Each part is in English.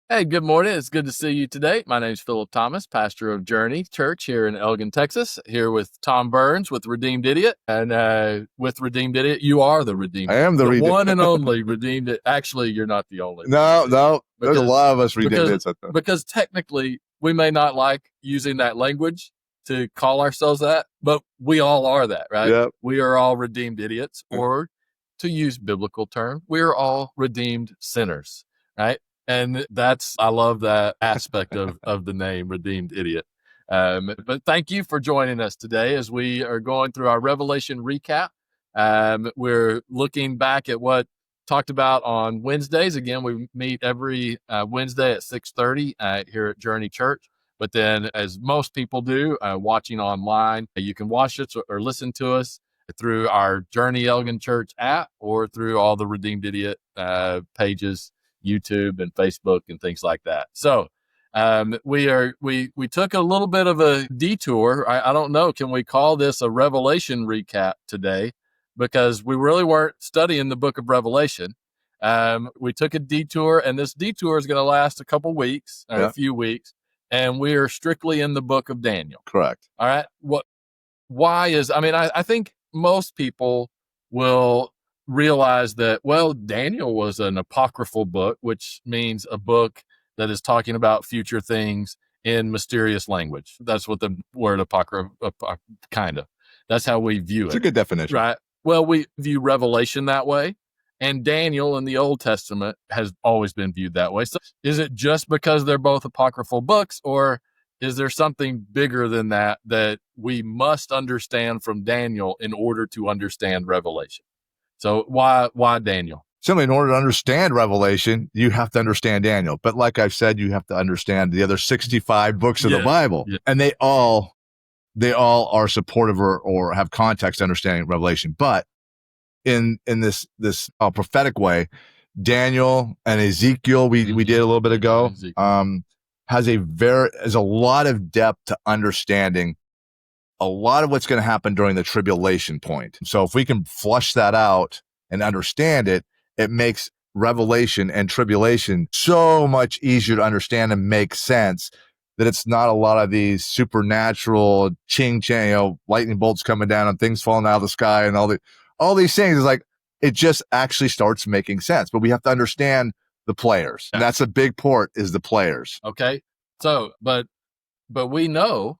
Hey, good morning. It's good to see you today. My name is Philip Thomas, pastor of Journey Church here in Elgin, Texas, here with Tom Burns with Redeemed Idiot. And with Redeemed Idiot, you are the Redeemed I am the one and only Redeemed Idiot. Actually, you're not the only. No. There's a lot of us redeemed because, idiots. because technically, we may not like using that language to call ourselves that, but we all are that, right? Yep. We are all redeemed idiots, or to use biblical term, we are all redeemed sinners, right? And I love that aspect of the name Redeemed Idiot. But thank you for joining us today as we are going through our Revelation recap. We're looking back at what talked about on Wednesdays. Again, we meet every Wednesday at 6:30 here at Journey Church. But then, as most people do, watching online, you can watch us or listen to us through our Journey Elgin Church app or through all the Redeemed Idiot pages, YouTube and Facebook and things like that. So we took a little bit of a detour. I don't know, can we call this a Revelation recap today? Because we really weren't studying the book of Revelation. We took a detour, and this detour is going to last a couple weeks, or a few weeks, and we are strictly in the book of Daniel. Correct. All right. I think most people will realize that, well, Daniel was an apocryphal book, which means a book that is talking about future things in mysterious language. That's what the word kind of, that's how we view it. It's a good definition. Right. Well, we view Revelation that way, and Daniel in the Old Testament has always been viewed that way. So is it just because they're both apocryphal books, or is there something bigger than that we must understand from Daniel in order to understand Revelation? So why Daniel? Simply, in order to understand Revelation, you have to understand Daniel. But like I've said, you have to understand the other 65 books of the Bible. Yeah. And they all are supportive or have context understanding Revelation. But in this prophetic way, Daniel and Ezekiel, we did a little bit ago, has a lot of depth to understanding a lot of what's going to happen during the tribulation point. So if we can flush that out and understand it, it makes Revelation and tribulation so much easier to understand and make sense, that it's not a lot of these supernatural ching-chang, lightning bolts coming down and things falling out of the sky and all these things. Is like, it just actually starts making sense. But we have to understand the players. And that's a big part, is the players. Okay. So, but we know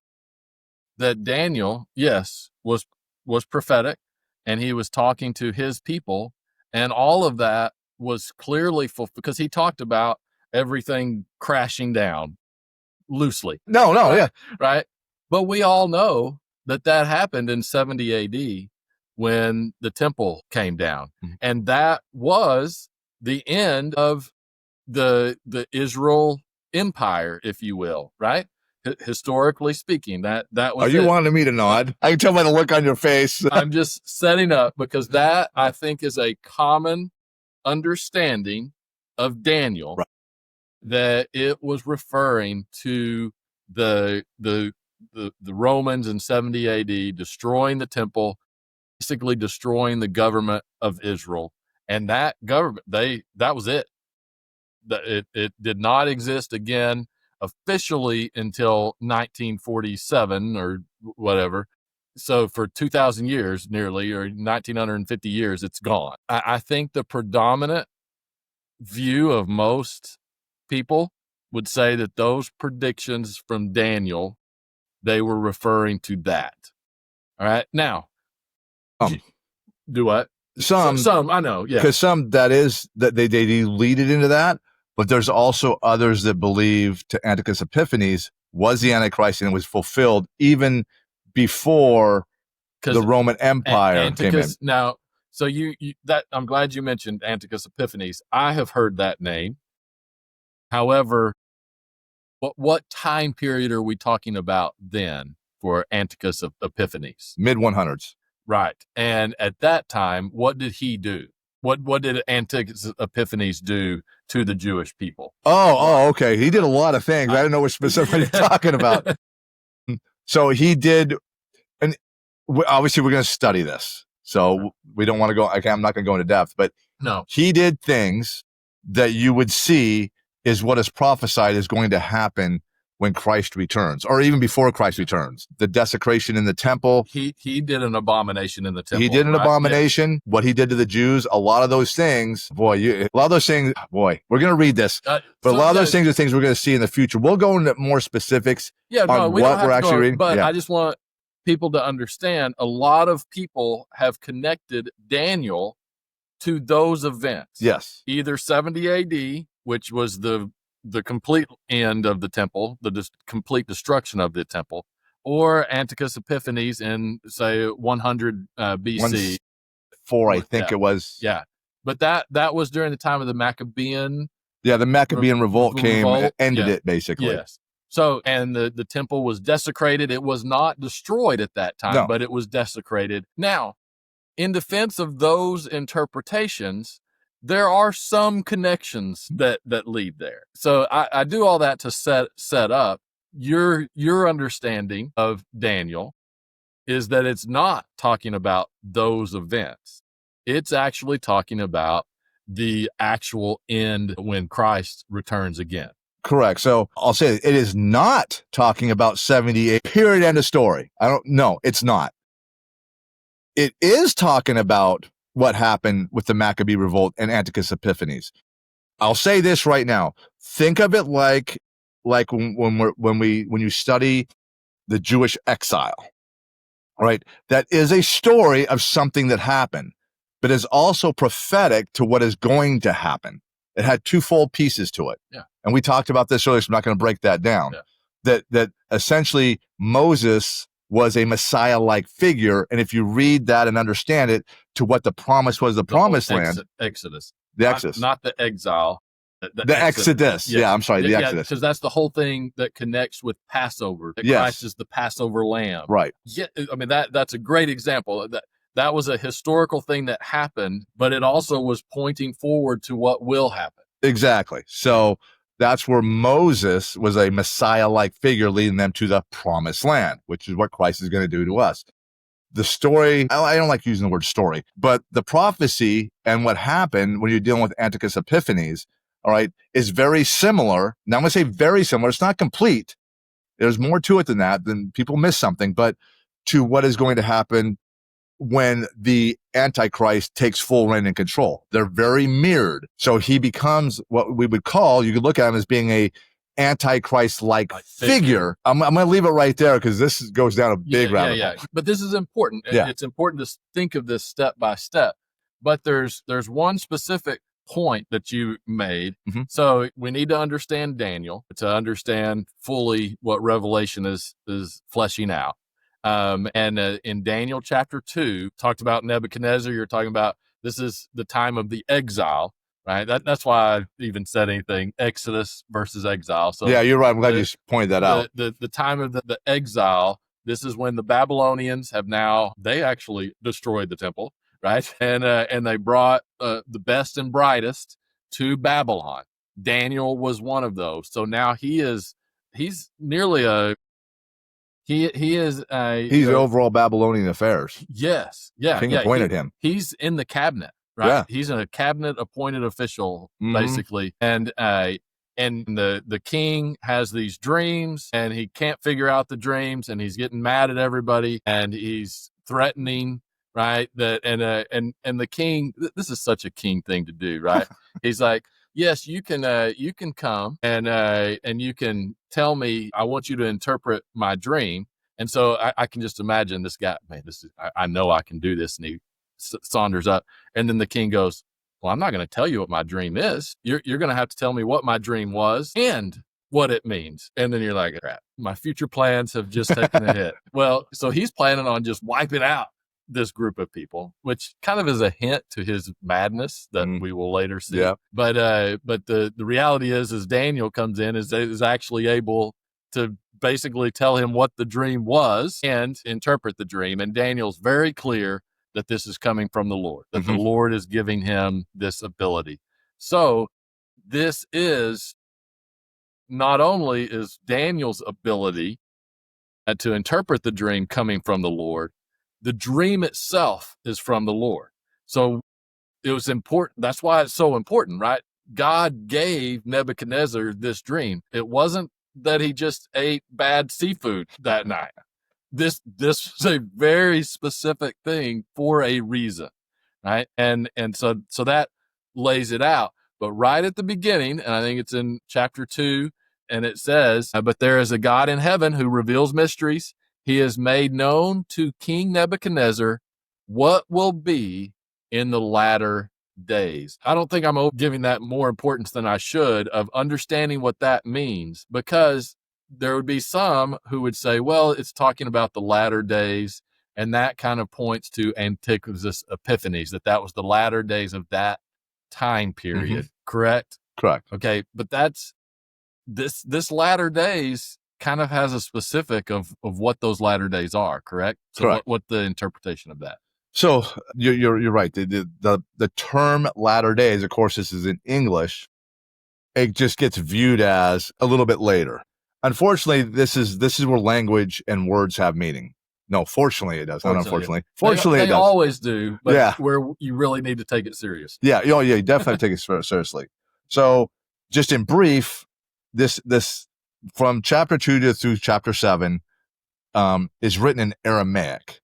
that Daniel, yes, was prophetic, and he was talking to his people, and all of that was clearly because he talked about everything crashing down loosely. Yeah. Right. But we all know that happened in 70 AD when the temple came down. Mm-hmm. And that was the end of the Israel empire, if you will, right? Historically speaking, that was. Are you wanting me to nod? I can tell by the look on your face. I'm just setting up, because that, I think, is a common understanding of Daniel, right, that it was referring to the Romans in 70 AD destroying the temple, basically destroying the government of Israel. And that government, that was it. It did not exist again officially until 1947 or whatever. So for 2,000 years nearly, or 1,950 years, it's gone. I think the predominant view of most people would say that those predictions from Daniel, they were referring to that. All right. Now, do what? Some, I know. Yeah. Because some that they lead it into that. But there's also others that believe to Antiochus Epiphanes was the Antichrist and was fulfilled even before the Roman Empire came in. Now, so I'm glad you mentioned Antiochus Epiphanes. I have heard that name. However, what time period are we talking about then for Antiochus Epiphanes? Mid-100s. Right. And at that time, what did he do? What did Antiochus Epiphanes do to the Jewish people? Oh, okay. He did a lot of things. I didn't know what specifically you're talking about. So he did, and obviously we're going to study this. So we don't want to go, I'm not going to go into depth, but no, he did things that you would see is what is prophesied is going to happen when Christ returns, or even before Christ returns. The desecration in the temple. He did an abomination in the temple. He did an abomination. Yes. What he did to the Jews, a lot of those things, we're going to read this, but a lot of those things are things we're going to see in the future. We'll go into more specifics on what we're actually reading. But I just want people to understand, a lot of people have connected Daniel to those events. Yes. Either 70 AD, which was the complete end of the temple, the complete destruction of the temple, or Antiochus Epiphanes in, say, 100 BC. 4, I think it was. Yeah. But that was during the time of the Maccabean. Yeah, the Maccabean revolt came and ended it, basically. Yes. So, and the temple was desecrated. It was not destroyed at that time, but it was desecrated. Now, in defense of those interpretations, there are some connections that lead there. So I do all that to set up your understanding of Daniel is that it's not talking about those events. It's actually talking about the actual end when Christ returns again. Correct. So I'll say it is not talking about 78, period, end of story. No, it's not. It is talking about what happened with the Maccabee revolt and Antiochus Epiphanes. I'll say this right now. Think of it like when you study the Jewish exile, right? That is a story of something that happened, but is also prophetic to what is going to happen. It had twofold pieces to it. Yeah. And we talked about this earlier, so I'm not going to break that down. Yeah. That essentially Moses was a Messiah-like figure. And if you read that and understand it to what the promise was, the promised land. Exodus. The Exodus. Not the exile. The Exodus. Yeah, I'm sorry, the Exodus. Because that's the whole thing that connects with Passover. That Christ is the Passover lamb. Right. Yeah, I mean, that's a great example. That was a historical thing that happened, but it also was pointing forward to what will happen. Exactly. So that's where Moses was a Messiah-like figure leading them to the promised land, which is what Christ is going to do to us. The story, I don't like using the word story, but the prophecy and what happened when you're dealing with Antiochus Epiphanes, all right, is very similar. Now, I'm going to say very similar. It's not complete. There's more to it than that. Then people miss something, but to what is going to happen when the Antichrist takes full reign and control. They're very mirrored. So he becomes what we would call, you could look at him as being a Antichrist-like figure. I'm going to leave it right there because this goes down a big rabbit hole. But this is important. Yeah. It's important to think of this step by step. But there's one specific point that you made. Mm-hmm. So we need to understand Daniel to understand fully what Revelation is fleshing out. And in Daniel chapter 2, talked about Nebuchadnezzar. You're talking about this is the time of the exile, right? That's why I even said anything, Exodus versus exile. So yeah, you're right. I'm glad you pointed that out. The time of the exile, this is when the Babylonians they actually destroyed the temple, right? And they brought the best and brightest to Babylon. Daniel was one of those. So now he's nearly he's overall Babylonian affairs. Yes. Yeah. King appointed him. He's in the cabinet, right? Yeah. He's a cabinet appointed official, basically. And the king has these dreams and he can't figure out the dreams and he's getting mad at everybody and he's threatening, right? And the king, this is such a king thing to do, right? He's like, yes, you can come and you can tell me, I want you to interpret my dream. And so I can just imagine this guy, man, I know I can do this. And he saunders up. And then the king goes, well, I'm not going to tell you what my dream is. You're going to have to tell me what my dream was and what it means. And then you're like, crap, my future plans have just taken a hit. Well, so he's planning on just wiping out this group of people, which kind of is a hint to his madness that we will later see. Yeah. But the reality is Daniel comes in is actually able to basically tell him what the dream was and interpret the dream. And Daniel's very clear that this is coming from the Lord, that the Lord is giving him this ability. So this is not only is Daniel's ability to interpret the dream coming from the Lord, the dream itself is from the Lord. So it was important. That's why it's so important, right? God gave Nebuchadnezzar this dream. It wasn't that he just ate bad seafood that night. This was a very specific thing for a reason, right? And so that lays it out. But right at the beginning, and I think it's in chapter 2, and it says, but there is a God in heaven who reveals mysteries. He has made known to King Nebuchadnezzar what will be in the latter days. I don't think I'm giving that more importance than I should of understanding what that means, because there would be some who would say, well, it's talking about the latter days, and that kind of points to Antiochus Epiphanes, that was the latter days of that time period. Correct? Correct. Okay, but that's this latter days kind of has a specific of what those latter days are. Correct? So Correct. What the interpretation of that? So you're right. The term latter days, of course, this is in English. It just gets viewed as a little bit later. Unfortunately, this is where language and words have meaning. No, fortunately it does. Not unfortunately. Fortunately, they it does. always do, but where you really need to take it serious. Yeah, you definitely take it seriously. So, just in brief, this from chapter 2 through chapter 7 is written in Aramaic.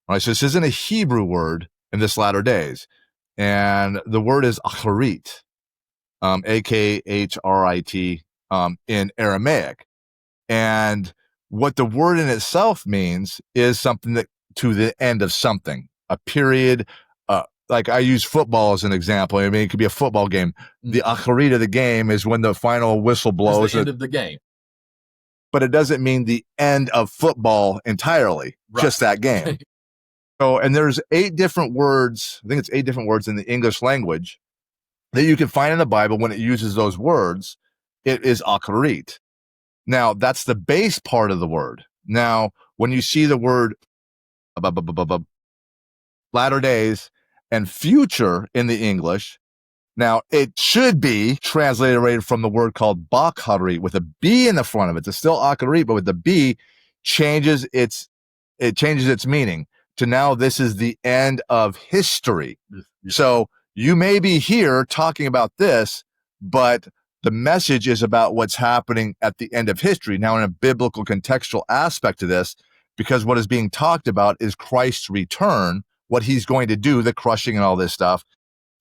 All right, so this isn't a Hebrew word in this latter days, and the word is acharit, akHrit, in Aramaic. And what the word in itself means is something that to the end of something, a period. Like I use football as an example. I mean, it could be a football game. The acharit of the game is when the final whistle blows. It's the end of the game. But it doesn't mean the end of football entirely, just that game. So, and there's 8 different words. I think it's 8 different words in the English language that you can find in the Bible. When it uses those words, it is acharit. Now, that's the base part of the word. Now, when you see the word latter days and future in the English, now it should be translated from the word called bakharit with a B in the front of it. It's still acharit, but with the B changes its meaning to now this is the end of history. Yeah. So you may be here talking about this, but the message is about what's happening at the end of history. Now, in a biblical contextual aspect to this, because what is being talked about is Christ's return, what he's going to do, the crushing and all this stuff.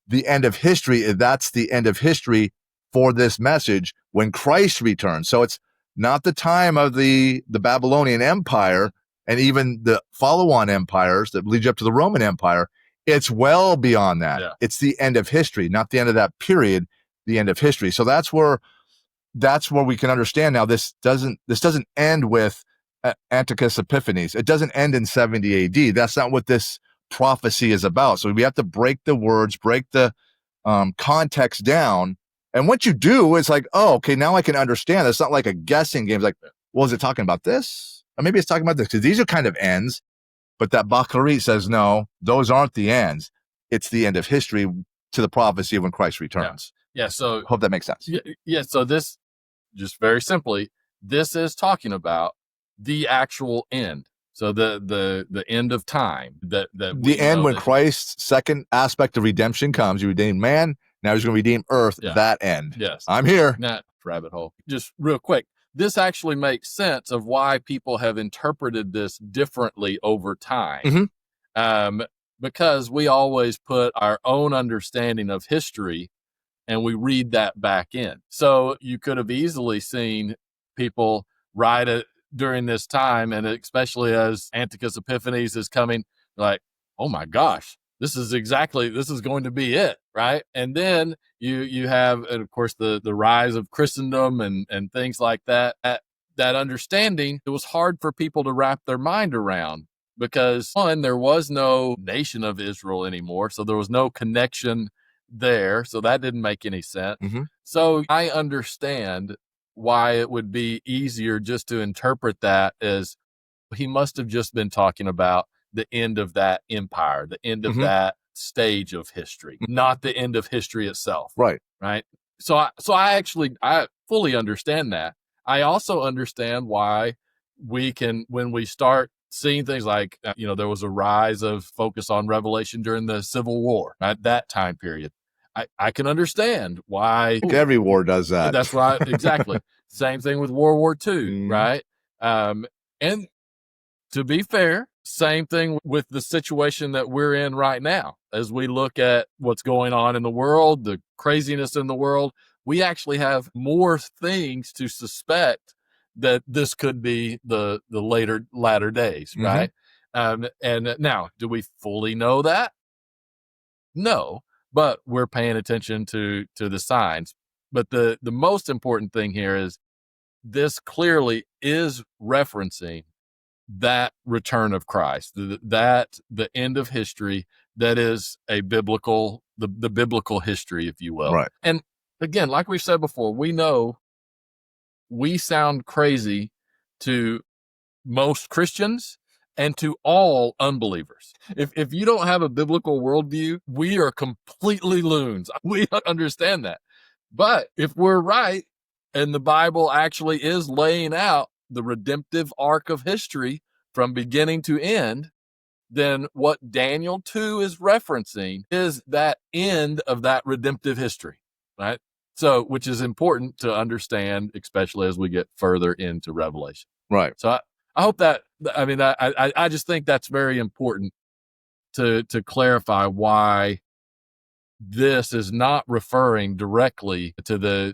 The end of history, that's the end of history for this message when Christ returns. So it's not the time of the Babylonian Empire and even the follow-on empires that lead up to the Roman Empire. It's well beyond that. Yeah. It's the end of history, not the end of that period, the end of history. So that's where we can understand now this doesn't end with Antiochus Epiphanes. It doesn't end in 70 AD. That's not what this prophecy is about. So we have to break the words, break the context down. And once you do, it's like, oh, okay, now I can understand. It's not like a guessing game. It's like, well, is it talking about this? Or maybe it's talking about this, because these are kind of ends. But that Bakharit says, no, those aren't the ends. It's the end of history to the prophecy of when Christ returns. Yeah. So hope that makes sense. Yeah. So this, just very simply, this is talking about the actual end. So the end of time, that the end when Christ's second aspect of redemption comes. You redeem man, now he's going to redeem earth. Yeah. That end. Yes, I'm here. Not rabbit hole. Just real quick, this actually makes sense of why people have interpreted this differently over time, because we always put our own understanding of history and we read that back in. So you could have easily seen people write it during this time, and especially as Antiochus Epiphanes is coming, like, oh my gosh, this is going to be it, right? And then you have, and of course, the rise of Christendom and things like that. That understanding, it was hard for people to wrap their mind around, because one, there was no nation of Israel anymore, so there was no connection there, so that didn't make any sense. So I understand why it would be easier just to interpret that as he must have just been talking about the end of that empire, the end of that stage of history, not the end of history itself. Right. So I fully understand that. I also understand why we can, when we start seeing things like, there was a rise of focus on Revelation during the Civil War at that time period. I can understand why. Like every war does that. That's right. Exactly. Same thing with World War II, right? And to be fair, same thing with the situation that we're in right now. As we look at what's going on in the world, the craziness in the world, we actually have more things to suspect that this could be the latter days, right? And now, do we fully know that? No, but we're paying attention to the signs. But the most important thing here is this clearly is referencing that return of Christ, the end of history that is a biblical, the biblical history, if you will. Right. And again, like we've said before, we know we sound crazy to most Christians and to all unbelievers. If you don't have a biblical worldview, we are completely loons. We understand that. But if we're right, and the Bible actually is laying out the redemptive arc of history from beginning to end, then what Daniel 2 is referencing is that end of that redemptive history, right? So, which is important to understand, especially as we get further into Revelation. Right. So I hope that, I mean, I just think that's very important to clarify why this is not referring directly to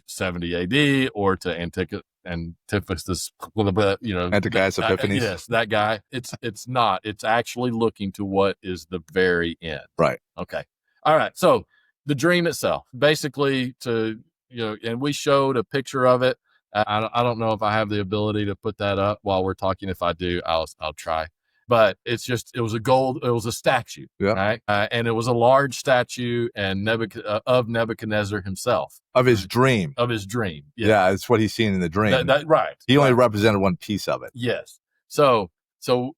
70 AD or to Antiphus, Antiochus Epiphanes. Yes, that guy. It's not. It's actually looking to what is the very end. Right. Okay. All right. So the dream itself, basically, and we showed a picture of it. I don't know if I have the ability to put that up while we're talking. If I do, I'll try. But it was a statue, right? And it was a large statue and of Nebuchadnezzar himself. Of his dream. Of his dream. Yeah, it's what he's seen in the dream. Right. He only represented one piece of it. Yes. So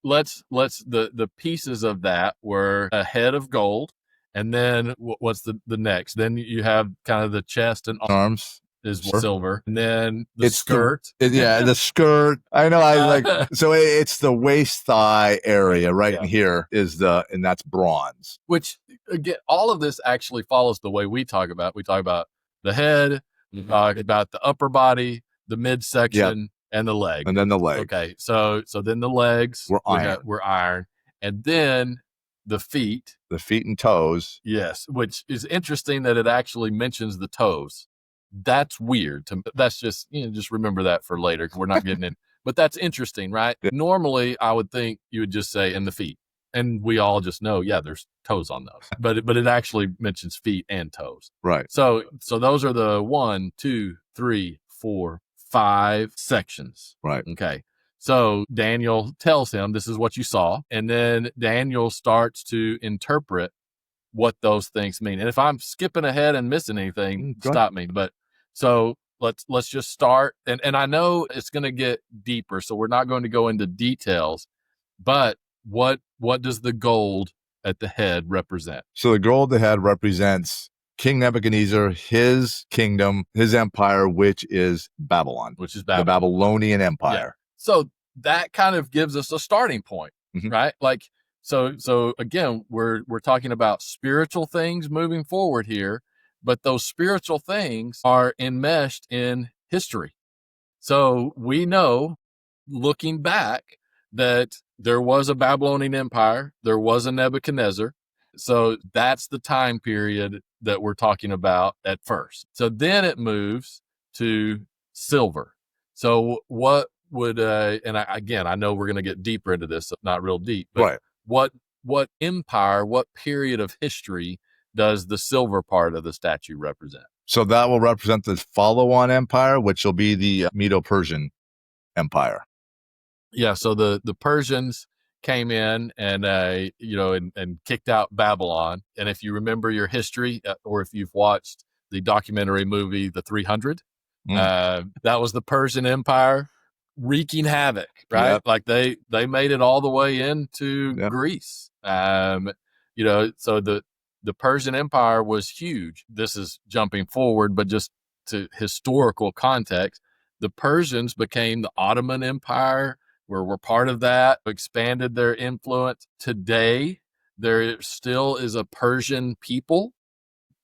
let's the pieces of that were a head of gold, and then what's the next? Then you have kind of the chest and arms is silver, and then the skirt. The skirt. I know. So it's the waist thigh area right in here and that's bronze. Which again, all of this actually follows the way we talk about. We talk about the head, we talk about the upper body, the midsection, and the leg, and then the leg. Okay, so then the legs were iron, and then the feet and toes. Yes, which is interesting that it actually mentions the toes. That's weird. That's just just remember that for later because we're not getting in. But that's interesting, right? Normally, I would think you would just say "in the feet," and we all just know, there's toes on those. But it actually mentions feet and toes. Right. So those are the 1, 2, 3, 4, 5 sections. Right. Okay. So Daniel tells him this is what you saw, and then Daniel starts to interpret what those things mean. And if I'm skipping ahead and missing anything, stop me. But so let's just start. And I know it's going to get deeper, so we're not going to go into details. But what does the gold at the head represent? So the gold at the head represents King Nebuchadnezzar, his kingdom, his empire, which is Babylon. The Babylonian Empire. Yeah. So that kind of gives us a starting point, right? So again, we're talking about spiritual things moving forward here, but those spiritual things are enmeshed in history. So we know, looking back, that there was a Babylonian Empire, there was a Nebuchadnezzar. So that's the time period that we're talking about at first. So then it moves to silver. So what would, I know we're going to get deeper into this, not real deep, but what empire, what period of history does the silver part of the statue represent? So that will represent the follow-on empire, which will be the Medo-Persian Empire. Yeah, so the Persians came in and kicked out Babylon. And if you remember your history, or if you've watched the documentary movie The 300, that was the Persian Empire wreaking havoc, right? Yep. Like they made it all the way into Greece. So the Persian Empire was huge. This is jumping forward, but just to historical context, the Persians became the Ottoman Empire. We're part of that, expanded their influence. Today, there still is a Persian people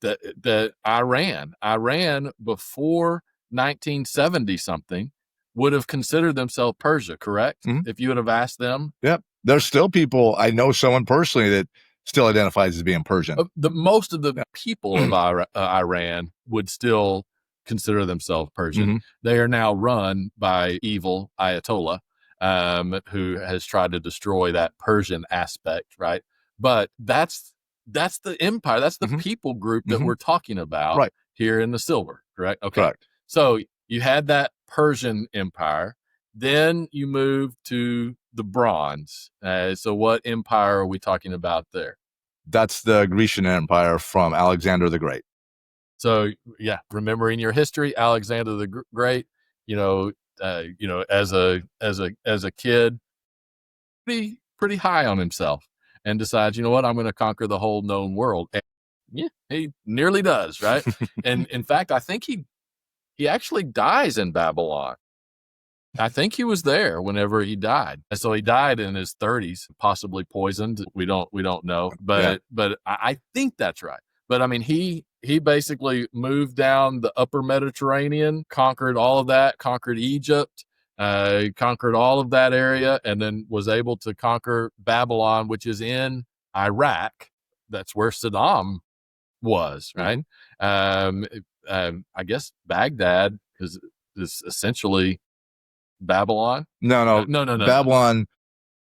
that Iran before 1970 something would have considered themselves Persia, correct? Mhm. If you would have asked them. Yep. There's still people, I know someone personally that still identifies as being Persian. Most of the people of Iran would still consider themselves Persian. Mhm. They are now run by evil Ayatollah, who has tried to destroy that Persian aspect, right? But that's the empire. That's the Mhm. people group that Mhm. we're talking about Right. here in the silver, correct? Okay. Correct. So you had that Persian empire. Then you move to the bronze. So what empire are we talking about there? That's the Grecian Empire from Alexander the Great. So yeah, remembering your history, Alexander the Great, as a kid, pretty high on himself, and decides, you know what, I'm going to conquer the whole known world. And yeah, he nearly does, right? And in fact, I think he actually dies in Babylon. I think he was there whenever he died. And so he died in his 30s, possibly poisoned. We don't know, but I think that's right. But I mean, he basically moved down the upper Mediterranean, conquered all of that, conquered Egypt, conquered all of that area, and then was able to conquer Babylon, which is in Iraq. That's where Saddam was, right? I guess Baghdad is essentially Babylon? No. Babylon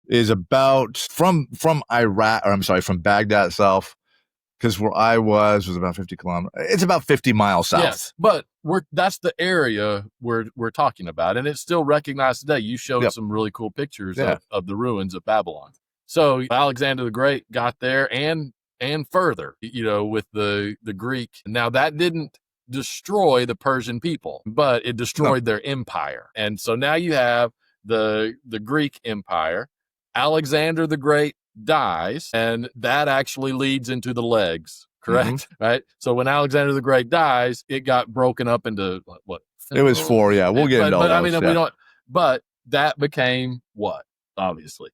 is about from Iraq, or I'm sorry, from Baghdad itself, because where I was about 50 kilometers. It's about 50 miles south. Yes, but that's the area we're talking about, and it's still recognized today. You showed some really cool pictures of the ruins of Babylon. So Alexander the Great got there and further, with the Greek. Now that didn't destroy the Persian people, but it destroyed their empire. And so now you have the Greek Empire. Alexander the Great dies, and that actually leads into the legs, correct? Right? So when Alexander the Great dies, it got broken up into what? It was 4, yeah. We'll get into all but I those, mean, we don't. But that became what? Obviously,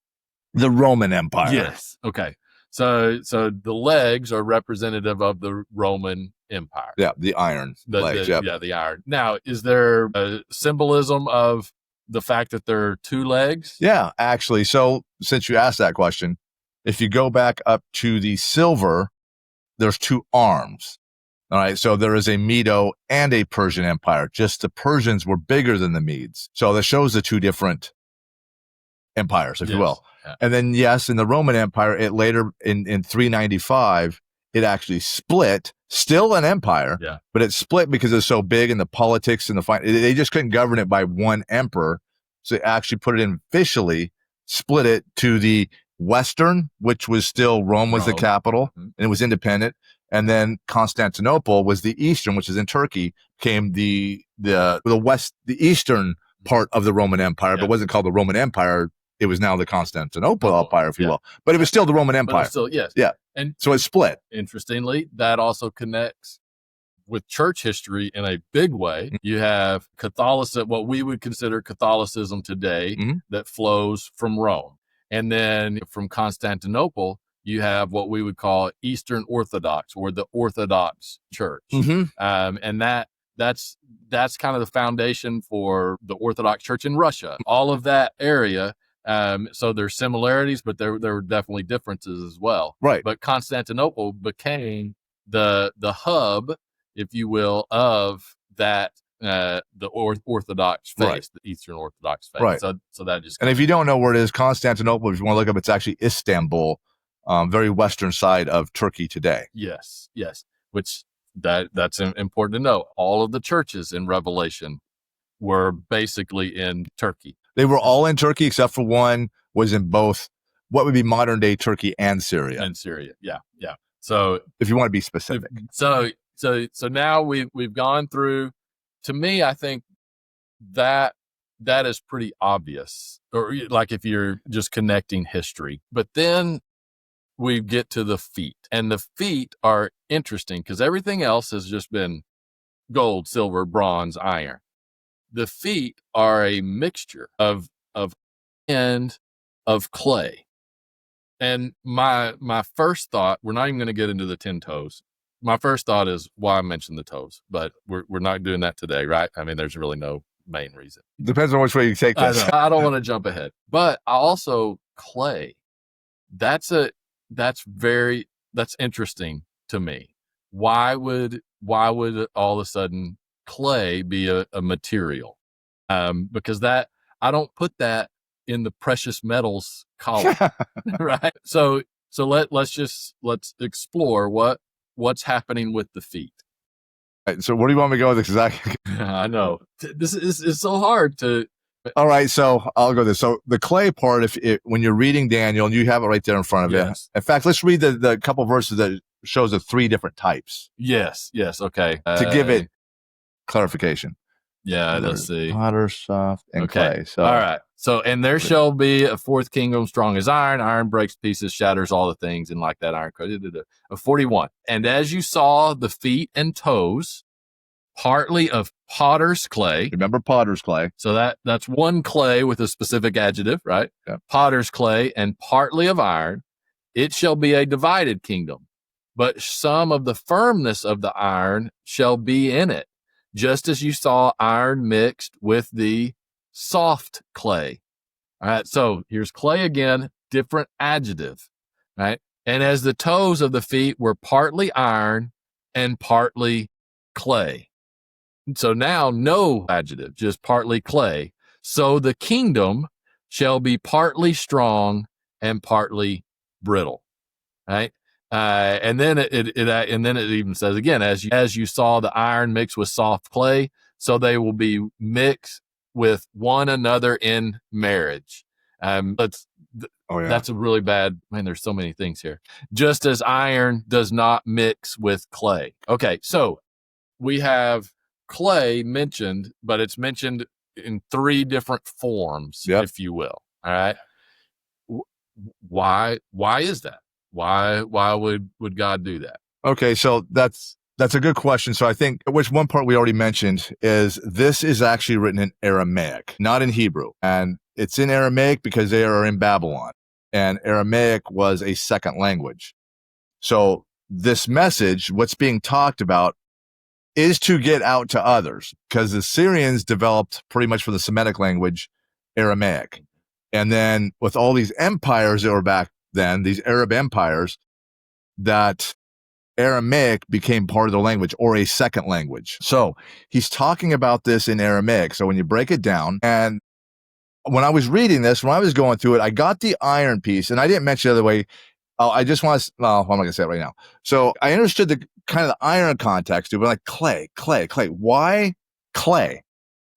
the Roman Empire. Yes. Okay. So the legs are representative of the Roman Empire. Yeah, the iron legs. Yeah, the iron. Now, is there a symbolism of the fact that there are 2 legs? Yeah, actually. So since you asked that question, if you go back up to the silver, there's 2 arms. All right. So there is a Medo and a Persian Empire. Just the Persians were bigger than the Medes. So that shows the 2 different empires, if you will. Yeah. And then, yes, in the Roman Empire, it later in 395, it actually split, still an empire, but it split because it's so big and the politics and they just couldn't govern it by one emperor. So they actually put it in officially, split it to the Western, which was still Rome was the capital, and it was independent. And then Constantinople was the Eastern, which is in Turkey, came the West, the Eastern part of the Roman Empire, but wasn't called the Roman Empire. It was now the Constantinople Empire, if you will. But it was still the Roman Empire. Still, yes. Yeah. And so it split. Interestingly, that also connects with church history in a big way. You have Catholicism, what we would consider Catholicism today, that flows from Rome. And then from Constantinople, you have what we would call Eastern Orthodox, or the Orthodox Church. And that's kind of the foundation for the Orthodox Church in Russia. All of that area. So there's similarities, but there were definitely differences as well. Right. But Constantinople became the hub, if you will, of that the Orthodox faith, the Eastern Orthodox faith. Right. So that just. And if you don't know where it is, Constantinople, if you want to look up, it's actually Istanbul, very western side of Turkey today. Yes. Which that's important to know. All of the churches in Revelation were basically in Turkey. They were all in Turkey except for one was in both what would be modern day Turkey and Syria. Yeah. So if you want to be specific. So now we've gone through. To me, I think that is pretty obvious, or like if you're just connecting history. But then we get to the feet, and the feet are interesting because everything else has just been gold, silver, bronze, iron. The feet are a mixture of and of clay. And my first thought, we're not even going to get into the 10 toes. my first thought is why I mentioned the toes, but we're not doing that today, right? I mean, there's really no main reason. Depends on which way you take this. I don't want to jump ahead, but I also clay. That's interesting to me. Why would all of a sudden clay be a material? Because that I don't put that in the precious metals column, right? So let's explore what's happening with the feet. Right, so where do you want me to go with this? Exactly. I know this is so hard to. All right, so I'll go this. So the clay part, when you're reading Daniel, and you have it right there in front of you. In fact, let's read the couple verses that shows the 3 different types. Yes, okay. To give it clarification. Yeah, let's see. Potter, soft, and clay. So all right. So, and there shall be a 4th kingdom strong as iron. Iron breaks pieces, shatters all the things, and like that iron. 41. And as you saw the feet and toes, partly of potter's clay. Remember potter's clay. So that's one clay with a specific adjective, right? Yeah. Potter's clay and partly of iron. It shall be a divided kingdom, but some of the firmness of the iron shall be in it, just as you saw iron mixed with the soft clay. All right. So here's clay again, different adjective, right? And as the toes of the feet were partly iron and partly clay. So now no adjective, just partly clay. So the kingdom shall be partly strong and partly brittle, right? And then it even says again, as you saw the iron mixed with soft clay, so they will be mixed with one another in marriage. That's a really bad, man, there's so many things here. Just as iron does not mix with clay. Okay, so we have clay mentioned, but it's mentioned in 3 different forms, if you will. All right. Why is that? Why would God do that? Okay, so that's a good question. So I think which one part we already mentioned is this is actually written in Aramaic, not in Hebrew. And it's in Aramaic because they are in Babylon. And Aramaic was a second language. So this message, what's being talked about, is to get out to others, because the Syrians developed pretty much for the Semitic language, Aramaic. And then with all these empires that were back then, these Arab empires, that Aramaic became part of the language or a second language. So he's talking about this in Aramaic. So when you break it down, and when I was reading this, when I was going through it, I got the iron piece, and I didn't mention the other way. I just want to, well, I'm not going to say it right now. So I understood the kind of the iron context, but like clay. Why clay?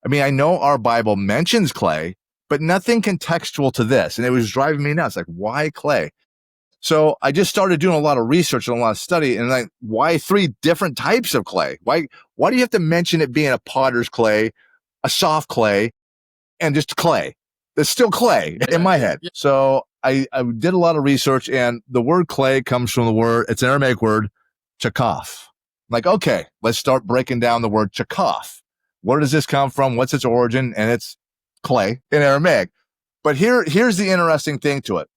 I mean, I know our Bible mentions clay, but nothing contextual to this. And it was driving me nuts. Like, why clay? So I just started doing a lot of research and a lot of study, and like, why 3 different types of clay? Why do you have to mention it being a potter's clay, a soft clay, and just clay? It's still clay in my head. So I did a lot of research, and the word clay comes from it's an Aramaic word, chakaf. Like, okay, let's start breaking down the word chakaf. Where does this come from? What's its origin? And it's clay in Aramaic. But here's the interesting thing to it.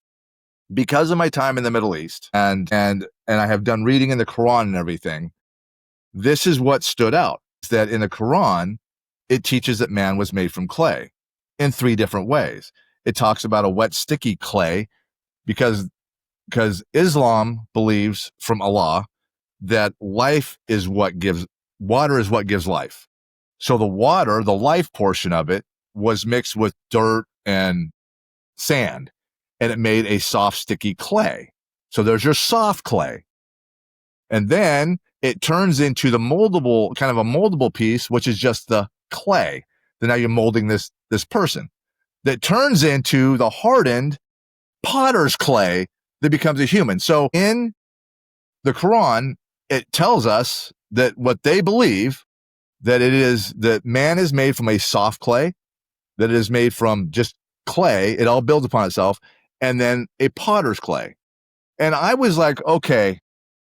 Because of my time in the Middle East, and I have done reading in the Quran and everything, this is what stood out, is that in the Quran, it teaches that man was made from clay in 3 different ways. It talks about a wet, sticky clay because Islam believes from Allah that water is what gives life. So the water, the life portion of it, was mixed with dirt and sand, and it made a soft, sticky clay. So there's your soft clay. And then it turns into the moldable, kind of a moldable piece, which is just the clay. Then now you're molding this person. That turns into the hardened potter's clay that becomes a human. So in the Quran, it tells us that what they believe, that it is that man is made from a soft clay, that it is made from just clay, it all builds upon itself, and then a potter's clay. And I was like, okay,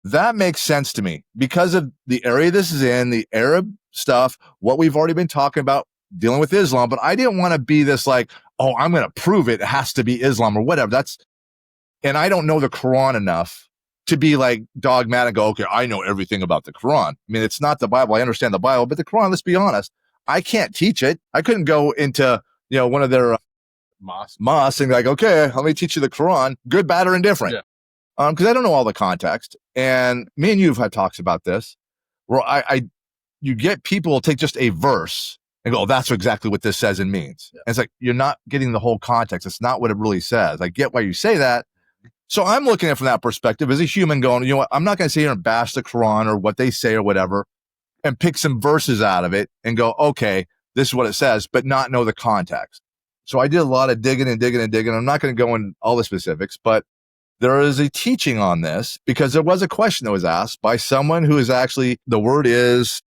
that makes sense to me because of the area this is in, the Arab stuff, what we've already been talking about, dealing with Islam. But I didn't want to be this like, oh, I'm going to prove it has to be Islam or whatever. And I don't know the Quran enough to be like dogmatic, go, okay, I know everything about the Quran. I mean, it's not the Bible. I understand the Bible, but the Quran, let's be honest, I can't teach it. I couldn't go into, one of their mosques and like, okay, let me teach you the Quran, good, bad, or indifferent. Yeah. Because I don't know all the context. And me and you have had talks about this, where you get people take just a verse and go, oh, that's exactly what this says and means. Yeah. And it's like, you're not getting the whole context. It's not what it really says. I get why you say that. So I'm looking at it from that perspective as a human going, you know what, I'm not going to sit here and bash the Quran or what they say or whatever and pick some verses out of it and go, okay, this is what it says, but not know the context. So I did a lot of digging. I'm not going to go in all the specifics, but there is a teaching on this because there was a question that was asked by someone who is actually, the word is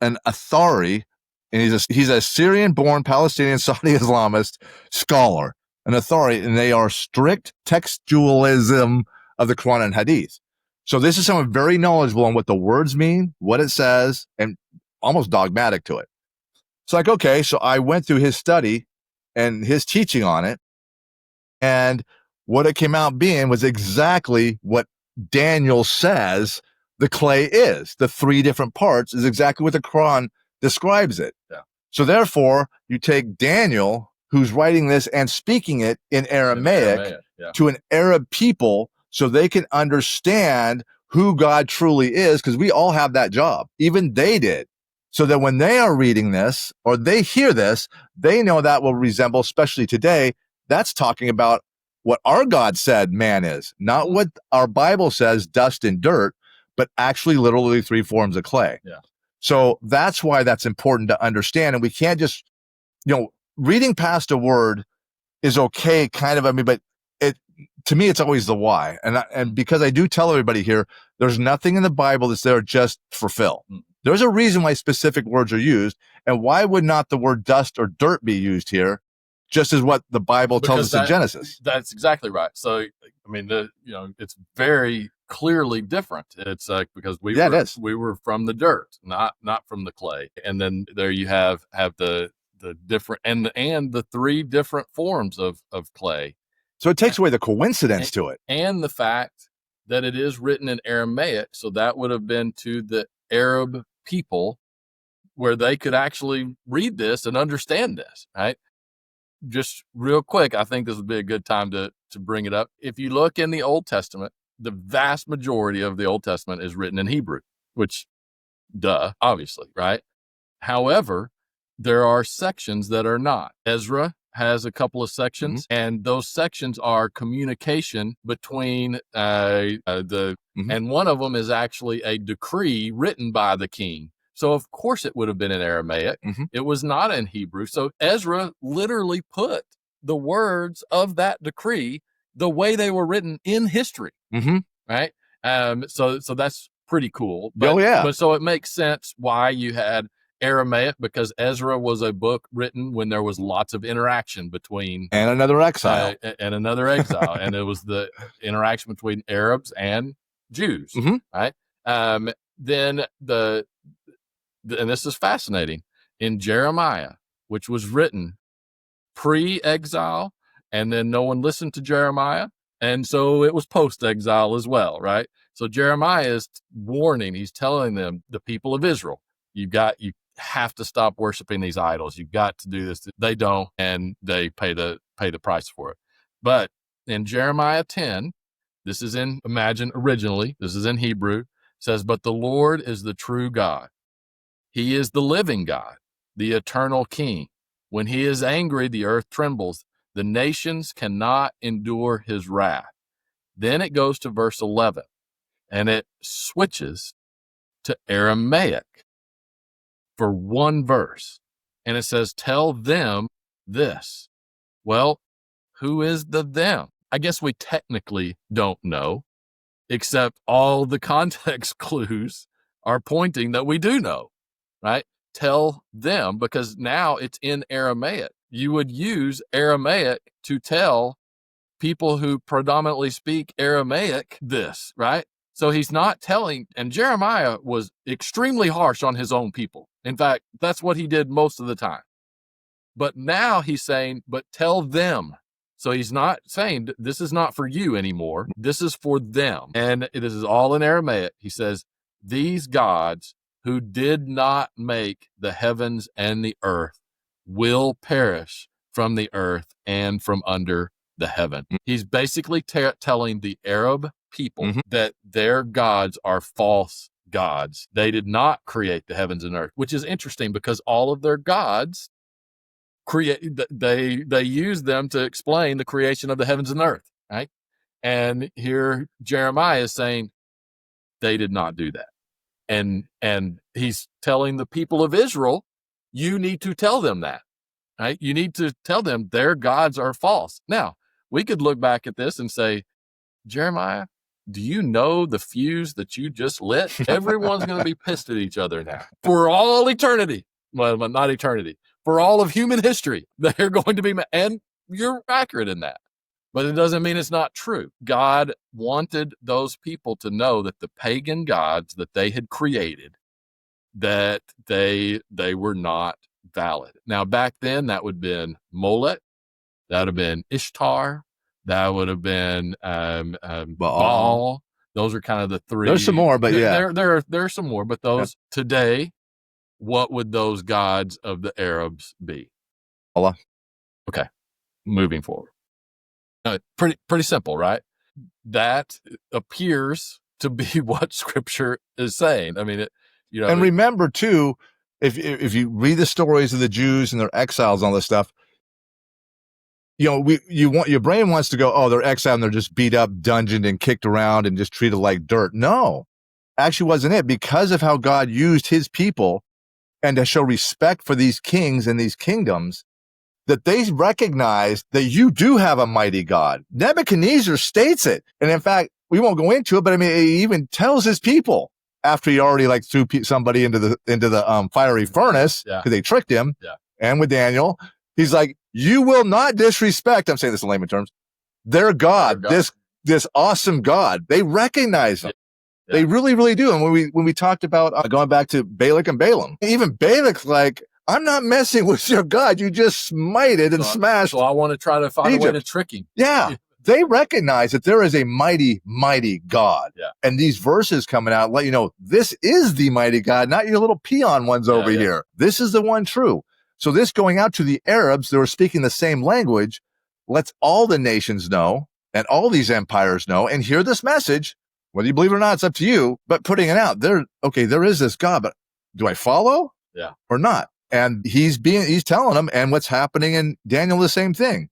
an authority, and he's a Syrian-born Palestinian Saudi Islamist scholar, an authority, and they are strict textualism of the Quran and Hadith. So this is someone very knowledgeable on what the words mean, what it says, and almost dogmatic to it. It's like, okay, so I went through his study and his teaching on it, and what it came out being was exactly what Daniel says the clay is. The 3 different parts is exactly what the Quran describes it. Yeah. So therefore, you take Daniel, who's writing this and speaking it in Aramaic to an Arab people so they can understand who God truly is, because we all have that job. Even they did. So that when they are reading this or they hear this, they know that will resemble, especially today, that's talking about what our God said man is, not what our Bible says, dust and dirt, but actually literally 3 forms of clay. Yeah. So that's why that's important to understand. And we can't just, reading past a word is okay, kind of, but to me, it's always the why. And because I do tell everybody here, there's nothing in the Bible that's there just for fill. There's a reason why specific words are used. And why would not the word dust or dirt be used here? Just as what the Bible tells us in Genesis. That's exactly right. So, I mean, it's very clearly different. It's because we were from the dirt, not from the clay. And then there you have the different and the 3 different forms of clay. So it takes away the coincidence to it. And the fact that it is written in Aramaic. So that would have been to the Arab people where they could actually read this and understand this, right? Just real quick, I think this would be a good time to bring it up. If you look in the Old Testament, the vast majority of the Old Testament is written in Hebrew, which, obviously, right? However, there are sections that are not. Ezra has a couple of sections, and those sections are communication between and one of them is actually a decree written by the king. So, of course, it would have been in Aramaic. It was not in Hebrew. So Ezra literally put the words of that decree the way they were written in history, right? So that's pretty cool. But, But so it makes sense why you had Aramaic, because Ezra was a book written when there was lots of interaction between... And another exile. And it was the interaction between Arabs and Jews, right? Then and this is fascinating, in Jeremiah, which was written pre-exile, and then no one listened to Jeremiah, and so it was post-exile as well, right? So Jeremiah is warning, he's telling them, the people of Israel, you have to stop worshiping these idols. You've got to do this. They don't, and they pay the price for it. But in Jeremiah 10, this is in Hebrew, says, but the Lord is the true God. He is the living God, the eternal King. When he is angry, the earth trembles. The nations cannot endure his wrath. Then it goes to verse 11, and it switches to Aramaic for one verse. And it says, tell them this. Well, who is the them? I guess we technically don't know, except all the context clues are pointing that we do know. Right? Tell them, because now it's in Aramaic. You would use Aramaic to tell people who predominantly speak Aramaic this, right? So he's not telling, and Jeremiah was extremely harsh on his own people. In fact, that's what he did most of the time. But now he's saying, but tell them So he's not saying this is not for you anymore. This is for them. And this is all in Aramaic. He says, these gods who did not make the heavens and the earth will perish from the earth and from under the heaven. He's basically telling the Arab people that their gods are false gods. They did not create the heavens and earth, which is interesting because all of their gods they use them to explain the creation of the heavens and earth, right? And here Jeremiah is saying they did not do that. And he's telling the people of Israel, you need to tell them that, right? You need to tell them their gods are false. Now, we could look back at this and say, Jeremiah, do you know the fuse that you just lit? Everyone's going to be pissed at each other now for all eternity. Well, not eternity. For all of human history, they're going to be, and you're accurate in that. But it doesn't mean it's not true. God wanted those people to know that the pagan gods that they had created, that they were not valid. Now, back then, that would have been Molech, that would have been Ishtar, that would have been Baal. Those are kind of the three. There's some more, but yeah. There are some more, but those today, what would those gods of the Arabs be? Allah. Okay, moving forward. Pretty simple, right? That appears to be what Scripture is saying. I mean, And remember too, if you read the stories of the Jews and their exiles and all this stuff, your brain wants to go, oh, they're exiled and they're just beat up, dungeoned, and kicked around and just treated like dirt. No, actually wasn't it, because of how God used his people and to show respect for these kings and these kingdoms, that they recognized that you do have a mighty God. Nebuchadnezzar states it. And in fact, we won't go into it, but I mean, he even tells his people after he already threw somebody into the fiery furnace because they tricked him. Yeah. And with Daniel, he's like, you will not disrespect, I'm saying this in layman terms, their God, this awesome God. They recognize him. Yeah. They really, really do. And when we talked about going back to Balak and Balaam, even Balak's like, I'm not messing with your God. You just smited and smashed. So I want to try to find a way to trick him. Yeah. They recognize that there is a mighty, mighty God. Yeah. And these verses coming out let you know this is the mighty God, not your little peon ones over here. This is the one true. So this going out to the Arabs that were speaking the same language lets all the nations know and all these empires know and hear this message. Whether you believe it or not, it's up to you. But putting it out, there is this God, but do I follow? Yeah. Or not? And he's telling them, and what's happening in Daniel, the same thing.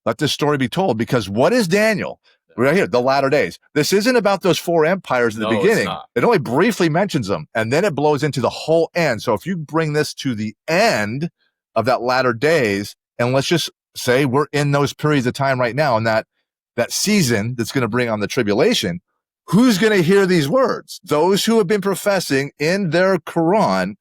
Let this story be told, because what is Daniel? Right here, the latter days. This isn't about those four empires at the beginning. It only briefly mentions them, and then it blows into the whole end. So if you bring this to the end of that latter days, and let's just say we're in those periods of time right now, and that season that's going to bring on the tribulation, who's going to hear these words? Those who have been professing in their Quran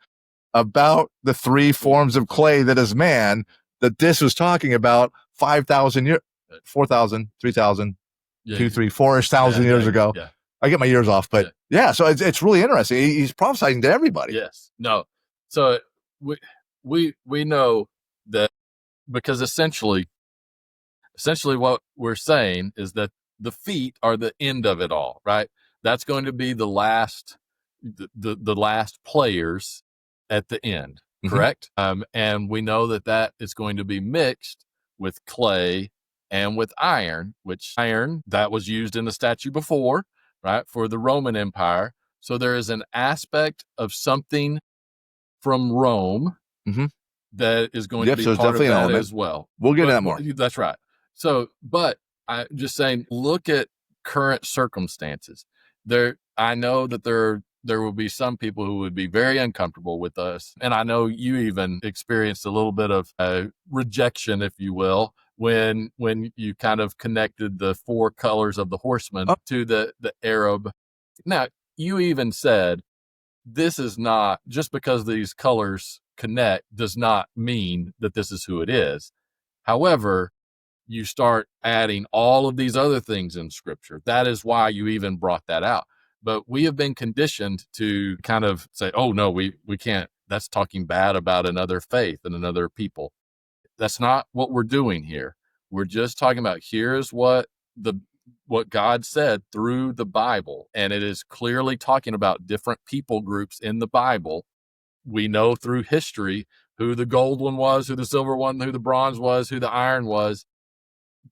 about the three forms of clay that is man, that this was talking about 5,000 years, 4,000, 3,000, 2, 3, 4,000 years ago. Yeah. I get my years off, but so it's really interesting. He's prophesying to everybody. Yes. No. So we know that, because essentially what we're saying is that the feet are the end of it all, right? That's going to be the last players at the end, correct? And we know that is going to be mixed with clay and with iron, which iron that was used in the statue before, right, for the Roman Empire. So there is an aspect of something from Rome that is going to be part of that as well. We'll get into that more. That's right. So, but I'm just saying, look at current circumstances. I know that there will be some people who would be very uncomfortable with us. And I know you even experienced a little bit of rejection, if you will, when you kind of connected the four colors of the horseman to the Arab. Now, you even said, this is not, just because these colors connect does not mean that this is who it is. However, you start adding all of these other things in Scripture. That is why you even brought that out. But we have been conditioned to kind of say, oh, no, we can't. That's talking bad about another faith and another people. That's not what we're doing here. We're just talking about here's what God said through the Bible. And it is clearly talking about different people groups in the Bible. We know through history who the gold one was, who the silver one, who the bronze was, who the iron was.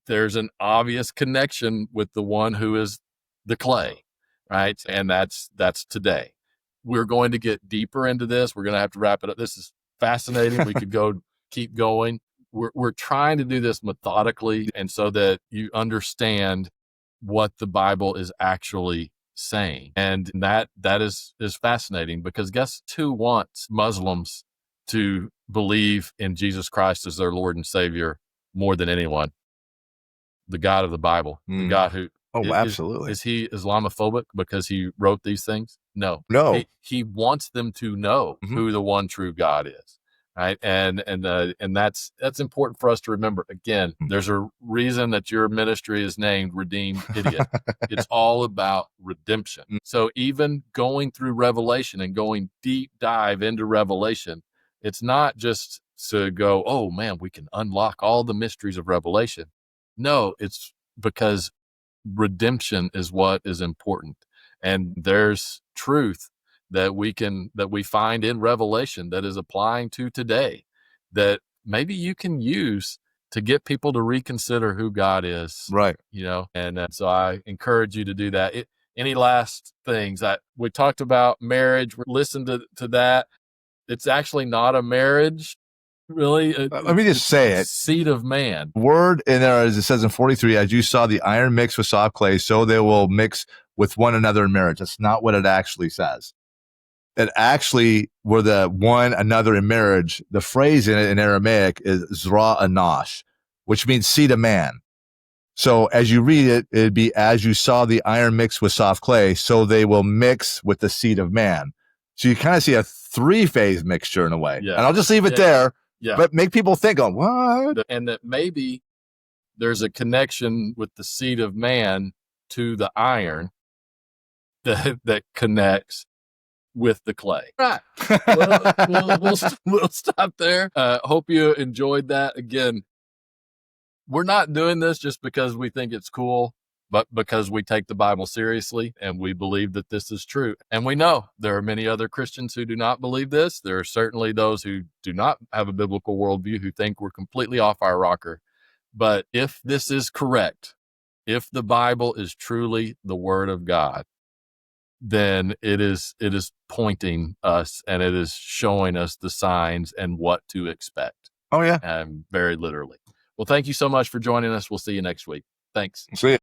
There's an obvious connection with the one who is the clay, right? And that's today. We're going to get deeper into this. We're going to have to wrap it up. This is fascinating. We could keep going. We're trying to do this methodically, and so that you understand what the Bible is actually saying. And that is fascinating, because guess who wants Muslims to believe in Jesus Christ as their Lord and Savior more than anyone? The God of the Bible, the God who absolutely. Is he Islamophobic because he wrote these things? No. He wants them to know who the one true God is. Right. And that's important for us to remember. Again, there's a reason that your ministry is named Redeemed Idiot. It's all about redemption. So even going through Revelation and going deep dive into Revelation, it's not just to go, oh man, we can unlock all the mysteries of Revelation. No, it's because redemption is what is important. And there's truth that we find in Revelation that is applying to today, that maybe you can use to get people to reconsider who God is. Right. And so I encourage you to do that. Any last things? We talked about marriage. Listen to that. It's actually not a marriage. Really? Let me just say it. Seed of man. Word in there, as it says in 43, as you saw the iron mix with soft clay, so they will mix with one another in marriage. That's not what it actually says. It actually were the one another in marriage. The phrase in it in Aramaic is zra anash, which means seed of man. So as you read it, it'd be as you saw the iron mix with soft clay, so they will mix with the seed of man. So you kind of see a three-phase mixture in a way. Yeah. And I'll just leave it there. Yeah. But make people think, oh, what? And that maybe there's a connection with the seed of man to the iron that connects with the clay. Right. We'll stop there. Hope you enjoyed that. Again, we're not doing this just because we think it's cool, but because we take the Bible seriously and we believe that this is true. And we know there are many other Christians who do not believe this. There are certainly those who do not have a biblical worldview who think we're completely off our rocker. But if this is correct, if the Bible is truly the Word of God, then it is pointing us and it is showing us the signs and what to expect. Oh, yeah. And very literally. Well, thank you so much for joining us. We'll see you next week. Thanks. See you.